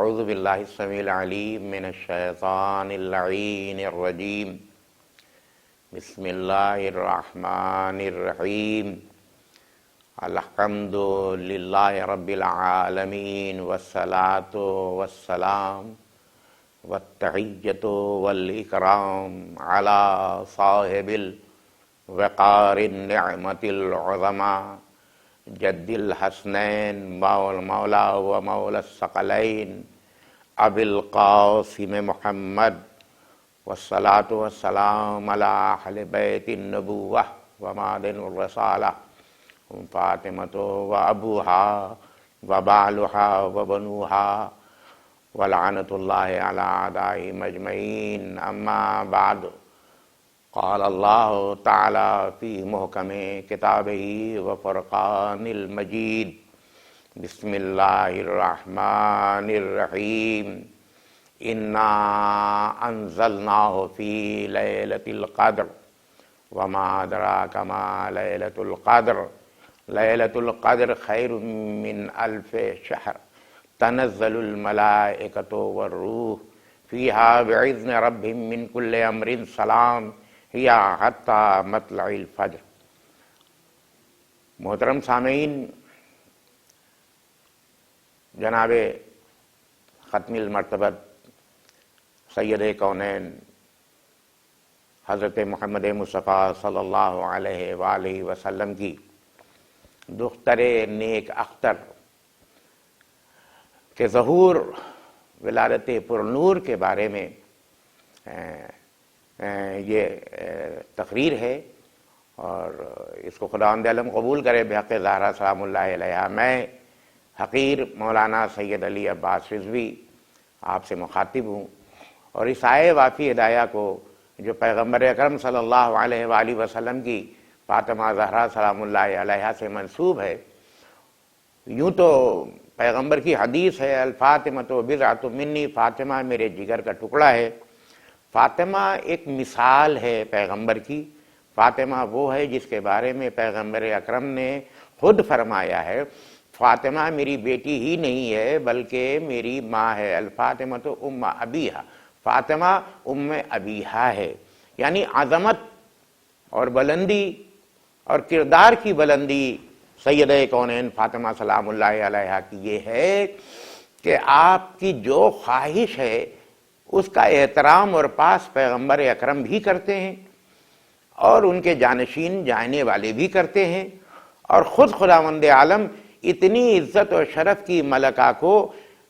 اعوذ باللہ السمیع العلیم من الشیطان اللعین الرجیم بسم اللہ الرحمن الرحیم الحمد للہ رب العالمین والصلاة والسلام والتحیۃ والاکرام علی صاحب الوقار النعمت العظمى جد الحسنین مولا و مولا الثقلین ابی القاسم محمد والصلاة والسلام علی اہل بیت النبوہ و معدن الرسالہ فاطمۃ و ابوہا و بالہا و بنوہا ولعنۃ اللہ علی اعدائہم اجمعین اما بعد قال اللہ تعالی فی محکم کتابہ و فرقان المجید بسم اللہ الرحمن الرحیم انا انزلناہ فی لیلۃ القدر وما ادراک ما لیلۃ القدر لیلۃ القدر خیر من الف شہر تنزل الملائکۃ والروح فیہا بعذن ربہم من کل امر سلام یا حتی مطلع الفجر۔ محترم سامعین، جناب ختم المرتبت سید کونین حضرت محمد مصطفیٰ صلی اللہ علیہ وآلہ وسلم کی دختر نیک اختر کے ظہور ولادت پرنور کے بارے میں یہ تقریر ہے، اور اس کو خداوند عالم قبول کرے بحق زہرا سلام اللہ علیہا۔ میں حقیر مولانا سید علی عباس رضوی آپ سے مخاطب ہوں، اور اس آئے وافی ہدایہ کو جو پیغمبر اکرم صلی اللہ علیہ وآلہ وسلم کی فاطمہ زہرا سلام اللہ علیہا سے منسوب ہے، یوں تو پیغمبر کی حدیث ہے الفاطمۃ بضعۃ منی، فاطمہ میرے جگر کا ٹکڑا ہے۔ فاطمہ ایک مثال ہے پیغمبر کی۔ فاطمہ وہ ہے جس کے بارے میں پیغمبر اکرم نے خود فرمایا ہے فاطمہ میری بیٹی ہی نہیں ہے بلکہ میری ماں ہے، الفاطمۃ ام ابیہا، فاطمہ ام ابیہا ہے۔ یعنی عظمت اور بلندی اور کردار کی بلندی سید کونین فاطمہ سلام اللہ علیہا کی یہ ہے کہ آپ کی جو خواہش ہے اس کا احترام اور پاس پیغمبر اکرم بھی کرتے ہیں، اور ان کے جانشین جانے والے بھی کرتے ہیں، اور خود خداوند عالم اتنی عزت اور شرف کی ملکہ کو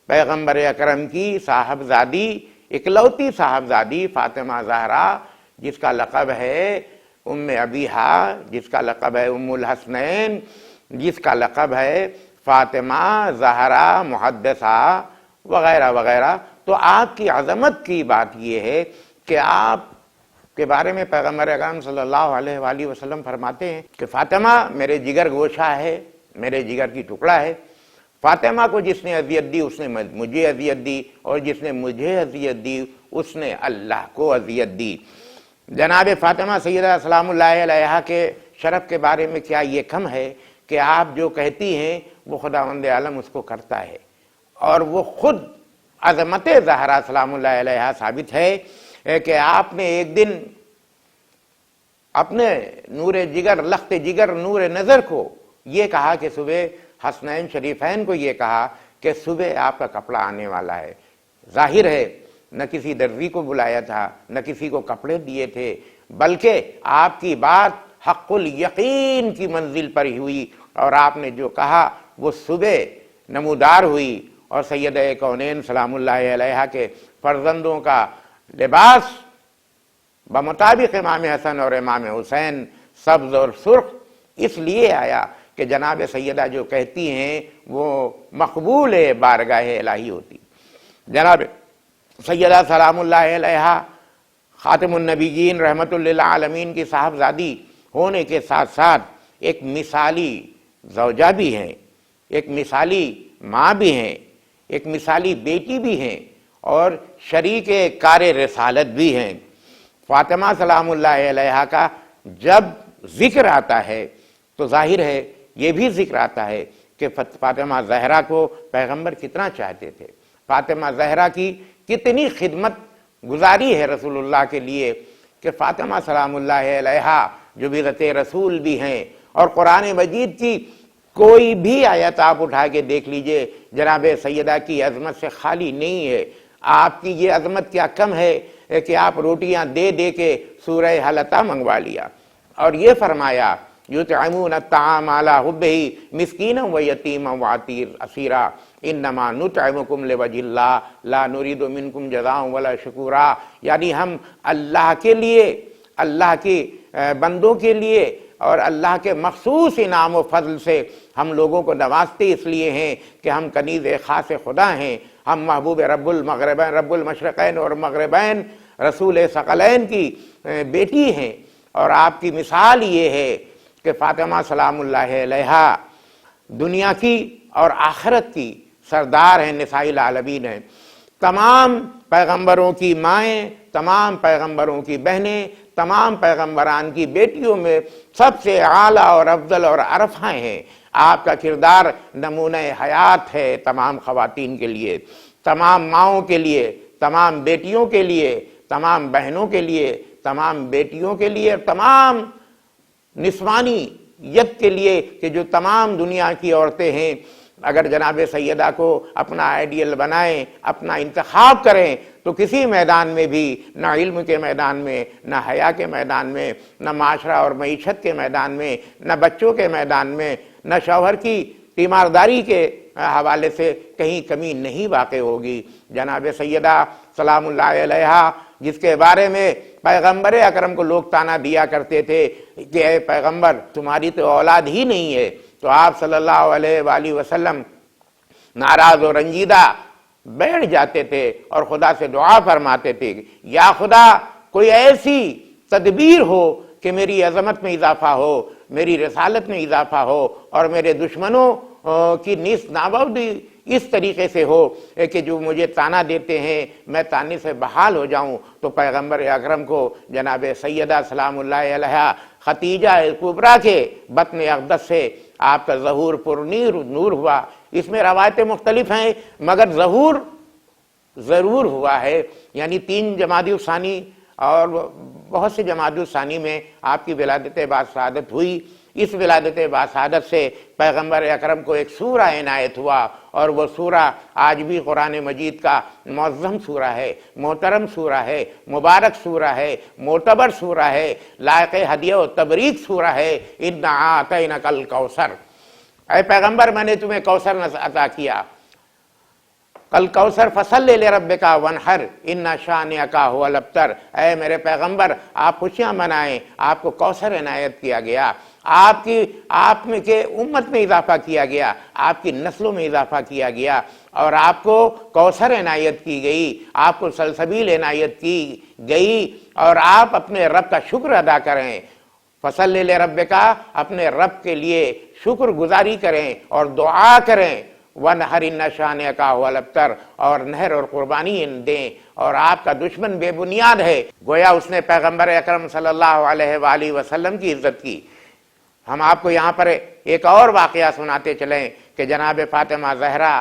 پیغمبر اکرم کی صاحبزادی، اکلوتی صاحبزادی فاطمہ زہرا، جس کا لقب ہے ام ابیہا، جس کا لقب ہے ام الحسنین، جس کا لقب ہے فاطمہ زہرا محدثہ وغیرہ وغیرہ، تو آپ کی عظمت کی بات یہ ہے کہ آپ کے بارے میں پیغمبر اکرم صلی اللہ علیہ وآلہ وسلم فرماتے ہیں کہ فاطمہ میرے جگر گوشہ ہے، میرے جگر کی ٹکڑا ہے۔ فاطمہ کو جس نے اذیت دی اس نے مجھے اذیت دی، اور جس نے مجھے اذیت دی اس نے اللہ کو اذیت دی۔ جناب فاطمہ سیدہ سلام اللہ علیہا کے شرف کے بارے میں کیا یہ کم ہے کہ آپ جو کہتی ہیں وہ خداوند عالم اس کو کرتا ہے، اور وہ خود عظمت زہرا سلام اللہ علیہا ثابت ہے کہ آپ نے ایک دن اپنے نور جگر، لخت جگر، نور نظر کو یہ کہا کہ صبح حسنین شریفین کو یہ کہا کہ صبح آپ کا کپڑا آنے والا ہے۔ ظاہر ہے نہ کسی درزی کو بلایا تھا، نہ کسی کو کپڑے دیے تھے، بلکہ آپ کی بات حق الیقین کی منزل پر ہی ہوئی، اور آپ نے جو کہا وہ صبح نمودار ہوئی، اور سید کونین سلام اللہ علیہا کے فرزندوں کا لباس بمطابق امام حسن اور امام حسین سبز اور سرخ اس لیے آیا کہ جناب سیدہ جو کہتی ہیں وہ مقبول بارگاہ الہی ہوتی۔ جناب سیدہ سلام اللہ علیہا خاتم النبیین رحمت للعالمین کی صاحبزادی ہونے کے ساتھ ساتھ ایک مثالی زوجہ بھی ہیں، ایک مثالی ماں بھی ہیں، ایک مثالی بیٹی بھی ہیں، اور شریک کار رسالت بھی ہیں۔ فاطمہ سلام اللہ علیہا کا جب ذکر آتا ہے تو ظاہر ہے یہ بھی ذکر آتا ہے کہ فاطمہ زہرا کو پیغمبر کتنا چاہتے تھے۔ فاطمہ زہرا کی کتنی خدمت گزاری ہے رسول اللہ کے لیے کہ فاطمہ سلام اللہ علیہا جو بغت رسول بھی ہیں، اور قرآن مجید کی کوئی بھی آیت آپ اٹھا کے دیکھ لیجئے جناب سیدہ کی عظمت سے خالی نہیں ہے۔ آپ کی یہ عظمت کیا کم ہے کہ آپ روٹیاں دے دے کے سورہ حلطہ منگوا لیا، اور یہ فرمایا یطعمون الطعام علی حبہ مسکینا و یتیما و اسیرا انما نطعمکم لوجہ اللہ لا نرید منکم جزاء ولا شکورا، یعنی ہم اللہ کے لیے، اللہ کے بندوں کے لیے اور اللہ کے مخصوص انعام و فضل سے ہم لوگوں کو نوازتے اس لیے ہیں کہ ہم کنیز خاص خدا ہیں، ہم محبوب رب المغربین، رب المشرقین اور مغربین، رسول ثقلین کی بیٹی ہیں۔ اور آپ کی مثال یہ ہے کہ فاطمہ سلام اللہ علیہا دنیا کی اور آخرت کی سردار ہیں، نساء العالمین ہیں، تمام پیغمبروں کی مائیں، تمام پیغمبروں کی بہنیں، تمام پیغمبران کی بیٹیوں میں سب سے اعلیٰ اور افضل اور عرفہ ہیں۔ آپ کا کردار نمونہ حیات ہے تمام خواتین کے لیے، تمام ماؤں کے لیے، تمام بیٹیوں کے لیے، تمام بہنوں کے لیے، تمام بیٹیوں کے لیے، تمام نسوانیت کے لیے کہ جو تمام دنیا کی عورتیں ہیں اگر جناب سیدہ کو اپنا آئیڈیل بنائیں، اپنا انتخاب کریں تو کسی میدان میں بھی، نہ علم کے میدان میں، نہ حیا کے میدان میں، نہ معاشرہ اور معیشت کے میدان میں، نہ بچوں کے میدان میں، نہ شوہر کی تیمارداری کے حوالے سے کہیں کمی نہیں واقع ہوگی۔ جناب سیدہ سلام اللہ علیہا جس کے بارے میں پیغمبر اکرم کو لوگ تانا دیا کرتے تھے کہ اے پیغمبر تمہاری تو اولاد ہی نہیں ہے، تو آپ صلی اللہ علیہ وآلہ وسلم ناراض و رنجیدہ بیٹھ جاتے تھے اور خدا سے دعا فرماتے تھے، یا خدا کوئی ایسی تدبیر ہو کہ میری عظمت میں اضافہ ہو، میری رسالت میں اضافہ ہو، اور میرے دشمنوں کی نیست نابودی اس طریقے سے ہو کہ جو مجھے تانا دیتے ہیں میں تانے سے بحال ہو جاؤں۔ تو پیغمبر اکرم کو جناب سیدہ سلام اللہ علیہا ختیجہ کبریٰ کے بطن اقدس سے آپ کا ظہور نور ہوا۔ اس میں روایتیں مختلف ہیں مگر ظہور ضرور ہوا ہے، یعنی 3 جمادی الثانی اور بہت سے جمادی الثانی میں آپ کی ولادت باسعادت ہوئی۔ اس ولادت باسعادت سے پیغمبر اکرم کو ایک سورہ عنایت ہوا، اور وہ سورہ آج بھی قرآن مجید کا معظم سورہ ہے، محترم سورہ ہے، مبارک سورہ ہے، معتبر سورہ ہے، لائق ہدیہ و تبریک سورہ ہے۔ اِنَّا أَعْطَيْنَاكَ الْكَوْثَرَ، اے پیغمبر میں نے تمہیں کوثر عطا کیا۔ کل کوثر فصلی لربک وانحر ان شانئک هو الابتر، اے میرے پیغمبر آپ خوشیاں منائیں، آپ کو کوثر عنایت کیا گیا، آپ میں کے امت میں اضافہ کیا گیا، آپ کی نسلوں میں اضافہ کیا گیا، اور آپ کو کوثر عنایت کی گئی، آپ کو سلسبیل عنایت کی گئی، اور آپ اپنے رب کا شکر ادا کریں۔ فصلی لربک، اپنے رب کے لیے شکر گزاری کریں اور دعا کریں۔ وَنَحَرِ النَّشَانِيَ کا الْأَبْتَرَ، اور نہر اور قربانی دیں، اور آپ کا دشمن بے بنیاد ہے۔ گویا اس نے پیغمبر اکرم صلی اللہ علیہ وآلہ وسلم کی عزت کی۔ ہم آپ کو یہاں پر ایک اور واقعہ سناتے چلیں کہ جناب فاطمہ زہرا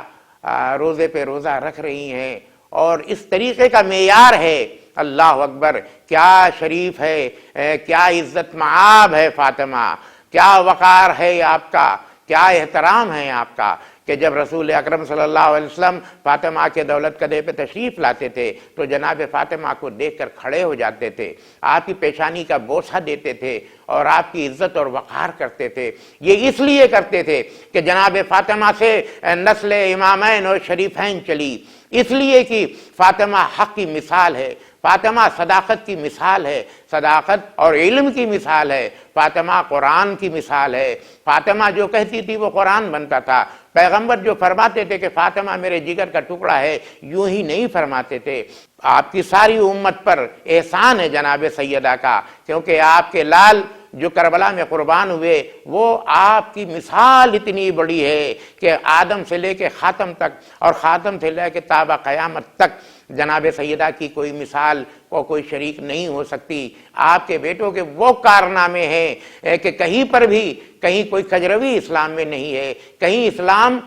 روزے پہ روزہ رکھ رہی ہیں، اور اس طریقے کا معیار ہے، اللہ اکبر، کیا شریف ہے، کیا عزت معاب ہے فاطمہ، کیا وقار ہے آپ کا، کیا احترام ہے آپ کا، کہ جب رسول اکرم صلی اللہ علیہ وسلم فاطمہ کے دولت قدے پہ تشریف لاتے تھے تو جناب فاطمہ کو دیکھ کر کھڑے ہو جاتے تھے، آپ کی پیشانی کا بوسہ دیتے تھے اور آپ کی عزت اور وقار کرتے تھے۔ یہ اس لیے کرتے تھے کہ جناب فاطمہ سے نسل امامین اور شریفین چلی، اس لیے کہ فاطمہ حق کی مثال ہے، فاطمہ صداقت کی مثال ہے، صداقت اور علم کی مثال ہے، فاطمہ قرآن کی مثال ہے۔ فاطمہ جو کہتی تھی وہ قرآن بنتا تھا۔ پیغمبر جو فرماتے تھے کہ فاطمہ میرے جگر کا ٹکڑا ہے، یوں ہی نہیں فرماتے تھے۔ آپ کی ساری امت پر احسان ہے جناب سیدہ کا، کیونکہ آپ کے لال جو کربلا میں قربان ہوئے وہ آپ کی مثال اتنی بڑی ہے کہ آدم سے لے کے خاتم تک اور خاتم سے لے کے تابع قیامت تک جناب سیدہ کی کوئی مثال کو کوئی شریک نہیں ہو سکتی۔ آپ کے بیٹوں کے وہ کارنامے ہیں کہ کہیں پر بھی کہیں کوئی کجروی اسلام میں نہیں ہے، کہیں اسلام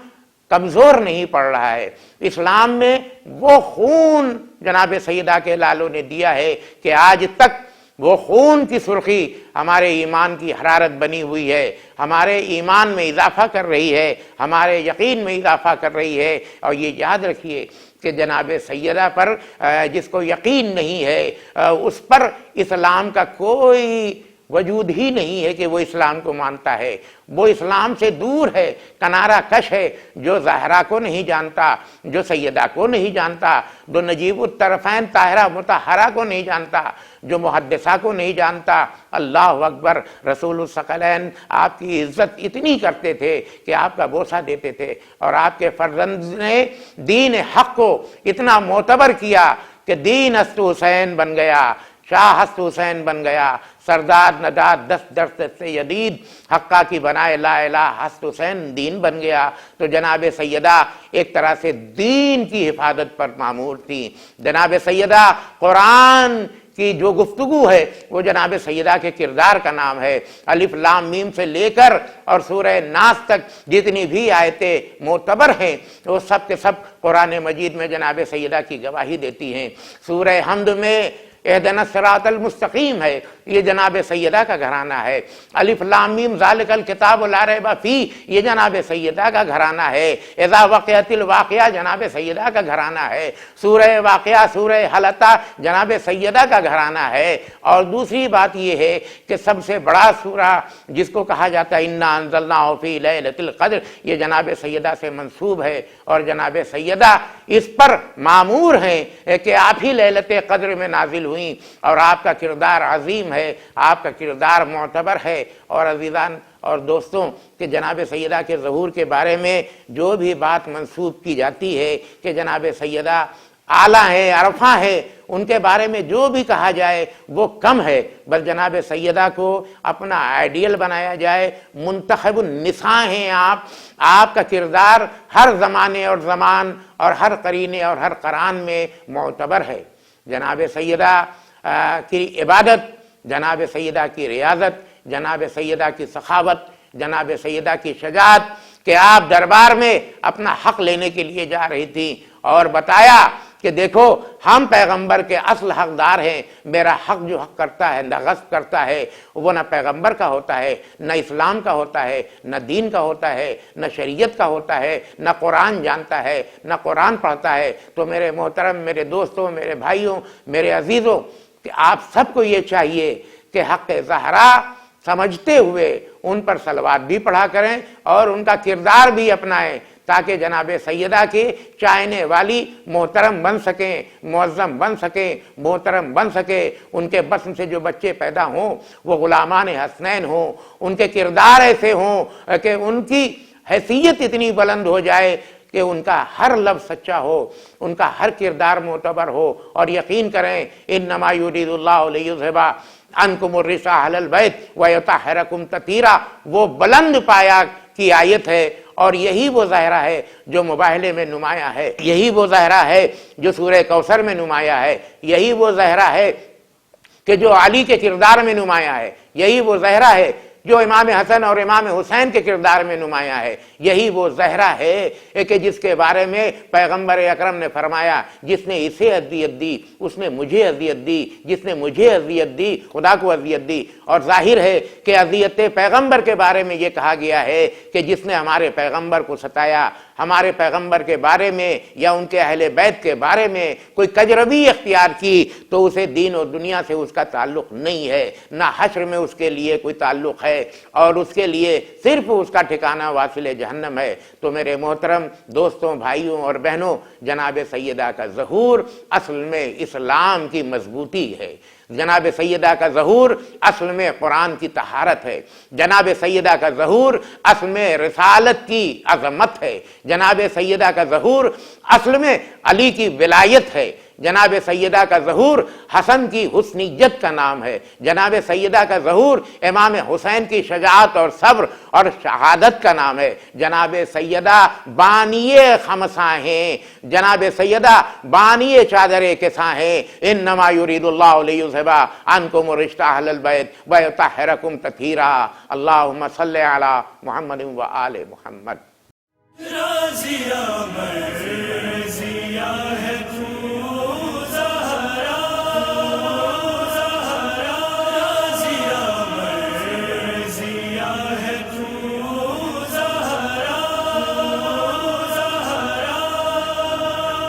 کمزور نہیں پڑ رہا ہے۔ اسلام میں وہ خون جناب سیدہ کے لالوں نے دیا ہے کہ آج تک وہ خون کی سرخی ہمارے ایمان کی حرارت بنی ہوئی ہے، ہمارے ایمان میں اضافہ کر رہی ہے، ہمارے یقین میں اضافہ کر رہی ہے۔ اور یہ یاد رکھیے کہ جناب سیدہ پر جس کو یقین نہیں ہے اس پر اسلام کا کوئی وجود ہی نہیں ہے کہ وہ اسلام کو مانتا ہے، وہ اسلام سے دور ہے، کنارہ کش ہے۔ جو زہرا کو نہیں جانتا، جو سیدہ کو نہیں جانتا، جو نجیب الطرفین طاہرہ مطہرہ کو نہیں جانتا، جو محدثہ کو نہیں جانتا، اللہ اکبر، رسول الثقلین آپ کی عزت اتنی کرتے تھے کہ آپ کا بوسہ دیتے تھے، اور آپ کے فرزند نے دین حق کو اتنا معتبر کیا کہ دین ہست حسین بن گیا، شاہ ہست حسین بن گیا، سردار نداد دست درست سے یدید حقہ کی بنائے لا الہ ہست حسین دین بن گیا۔ تو جناب سیدہ ایک طرح سے دین کی حفاظت پر مامور تھی۔ جناب سیدہ قرآن کی جو گفتگو ہے وہ جناب سیدہ کے کردار کا نام ہے۔ الف لام میم سے لے کر اور سورہ ناس تک جتنی بھی آیتیں معتبر ہیں وہ سب کے سب قرآن مجید میں جناب سیدہ کی گواہی دیتی ہیں۔ سورہ حمد میں اہدنا الصراط المستقیم ہے، یہ جناب سیدہ کا گھرانہ ہے۔ الف لام میم ذالک الکتاب لا ریب فیہ، یہ جناب سیدہ کا گھرانہ ہے۔ اذا وقعت الواقعہ جناب سیدہ کا گھرانہ ہے۔ سورہ واقعہ، سورہ حلطہ جناب سیدہ کا گھرانہ ہے۔ اور دوسری بات یہ ہے کہ سب سے بڑا سورہ جس کو کہا جاتا ہے انا انزلناہ فی لیلۃ القدر، یہ جناب سیدہ سے منسوب ہے، اور جناب سیدہ اس پر مامور ہیں کہ آپ ہی لیلۃ قدر میں نازل ہوئیں، اور آپ کا کردار عظیم ہے، آپ کا کردار معتبر ہے۔ اور عزیزان اور دوستوں کہ جناب سیدہ کے ظہور کے بارے میں جو بھی بات منسوب کی جاتی ہے کہ جناب سیدہ اعلیٰ ہے، عرفہ ہے، ان کے بارے میں جو بھی کہا جائے وہ کم ہے۔ بس جناب سیدہ کو اپنا آئیڈیل بنایا جائے، منتخب النساء ہیں آپ کا کردار ہر زمانے اور زمان اور ہر قرینے اور ہر قران میں معتبر ہے۔ جناب سیدہ کی عبادت، جناب سیدہ کی ریاضت، جناب سیدہ کی سخاوت، جناب سیدہ کی شجاعت کہ آپ دربار میں اپنا حق لینے کے لیے جا رہی تھی اور بتایا کہ دیکھو ہم پیغمبر کے اصل حقدار ہیں، میرا حق جو حق کرتا ہے، نہ غصب کرتا ہے، وہ نہ پیغمبر کا ہوتا ہے، نہ اسلام کا ہوتا ہے، نہ دین کا ہوتا ہے، نہ شریعت کا ہوتا ہے، نہ قرآن جانتا ہے، نہ قرآن پڑھتا ہے۔ تو میرے محترم، میرے دوستوں، میرے بھائیوں، میرے عزیزوں کہ آپ سب کو یہ چاہیے کہ حق زہرا سمجھتے ہوئے ان پر صلوات بھی پڑھا کریں اور ان کا کردار بھی اپنائیں، تاکہ جناب سیدہ کے چاہنے والی محترم بن سکیں، معظم بن سکیں، محترم بن سکیں۔ ان کے بطن سے جو بچے پیدا ہوں وہ غلامان حسنین ہوں، ان کے کردار ایسے ہوں کہ ان کی حیثیت اتنی بلند ہو جائے کہ ان کا ہر لفظ سچا ہو، ان کا ہر کردار معتبر ہو۔ اور یقین کریں انما یرید اللہ لیذھب عنکم الرجس اہل البیت ویطہرکم تطہیرا، وہ بلند پایا کی آیت ہے، اور یہی وہ ظاہرہ ہے جو مباہلے میں نمایاں ہے، یہی وہ ظاہرہ ہے جو سورہ کوثر میں نمایاں ہے، یہی وہ ظاہرہ ہے کہ جو علی کے کردار میں نمایاں ہے، یہی وہ ظاہرہ ہے جو امام حسن اور امام حسین کے کردار میں نمایاں ہے، یہی وہ زہرہ ہے کہ جس کے بارے میں پیغمبر اکرم نے فرمایا جس نے اسے اذیت دی اس نے مجھے اذیت دی، جس نے مجھے اذیت دی خدا کو اذیت دی۔ اور ظاہر ہے کہ اذیت پیغمبر کے بارے میں یہ کہا گیا ہے کہ جس نے ہمارے پیغمبر کو ستایا، ہمارے پیغمبر کے بارے میں یا ان کے اہل بیت کے بارے میں کوئی کجربی اختیار کی تو اسے دین اور دنیا سے اس کا تعلق نہیں ہے، نہ حشر میں اس کے لیے کوئی تعلق ہے، اور اس کے لیے صرف اس کا ٹھکانہ واصل جہنم ہے۔ تو میرے محترم دوستوں، بھائیوں اور بہنوں، جناب سیدہ کا ظہور اصل میں اسلام کی مضبوطی ہے، جناب سیدہ کا ظہور اصل میں قرآن کی طہارت ہے، جناب سیدہ کا ظہور اصل میں رسالت کی عظمت ہے، جناب سیدہ کا ظہور اصل میں علی کی ولایت ہے، جناب سیدہ کا ظہور حسن کی حسنیت کا نام ہے، جناب سیدہ کا ظہور امام حسین کی شجاعت اور صبر اور شہادت کا نام ہے، جناب سیدہ بانی خمساں ہیں، جناب سیدہ بانی چادر کساں ہیں۔ انما یرید اللہ لیذھب عنکم الرجس اہل البیت ویطہرکم تطہیرا۔ اللہم صلی علی محمد و آل محمد۔ رازیہ